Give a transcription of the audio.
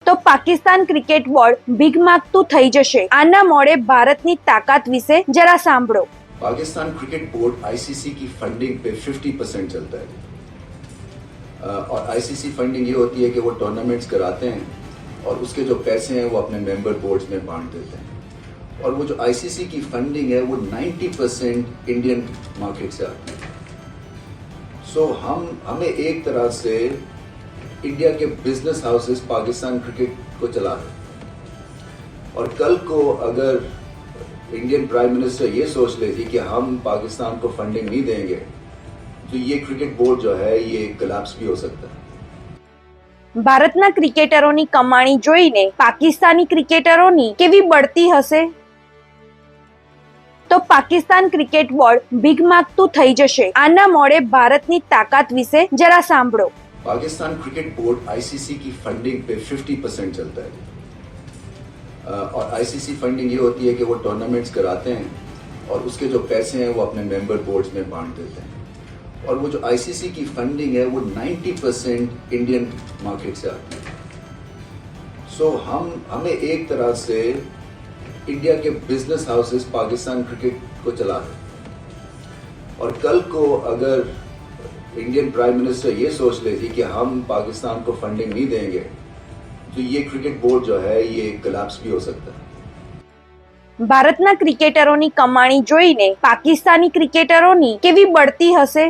તો Pakistan cricket board ભીખ માંગતું થઈ જશે। આના મોડે ભારતની તાકાત વિશે જરા સાંભળો। पाकिस्तान क्रिकेट बोर्ड आईसीसी की फंडिंग पे 50% चलता है और आईसीसी फंडिंग ये होती है कि वो टूर्नामेंट्स कराते हैं और उसके जो पैसे हैं वो अपने मेंबर बोर्ड्स में बांट देते हैं और वो जो आईसीसी की फंडिंग है वो 90% इंडियन मार्केट से आती है। सो हमें एक तरह से इंडिया के बिजनेस हाउसेस पाकिस्तान क्रिकेट को चला रहे हैं और कल को अगर इंडियन प्राइम मिनिस्टर ये सोच लेती कि हम पाकिस्तान को फंडिंग नहीं देंगे तो ये क्रिकेट बोर्ड जो है ये कोलैप्स भी हो सकता है। ભારતના ક્રિકેટરોની કમાણી જોઈને પાકિસ્તાની ક્રિકેટરોની કેવી બઢતી હશે? તો પાકિસ્તાન ક્રિકેટ બોર્ડ ભીખ માંગતું થઈ જશે। આના મોડે ભારતની તાકાત વિશે જરા સાંભળો। पाकिस्तान क्रिकेट बोर्ड आईसीसी की फंडिंग पे 50% चलता है और आईसीसी फंडिंग ये होती है कि वो टूर्नामेंट्स कराते हैं और उसके जो पैसे हैं वो अपने मेंबर बोर्ड्स में बांट देते हैं और वो जो आईसीसी की फंडिंग है वो 90% इंडियन मार्केट से आती है। सो हमें एक तरह से इंडिया के बिजनेस हाउसेस पाकिस्तान क्रिकेट को चला रहे हैं और कल को अगर इंडियन प्राइम मिनिस्टर ये सोच लेती कि हम पाकिस्तान को फंडिंग नहीं देंगे तो ये क्रिकेट बोर्ड जो है ये कोलैप्स भी हो सकता है। ભારતના ક્રિકેટરોની કમાણી જોઈને પાકિસ્તાની ક્રિકેટરોની કેવી બઢતી હશે?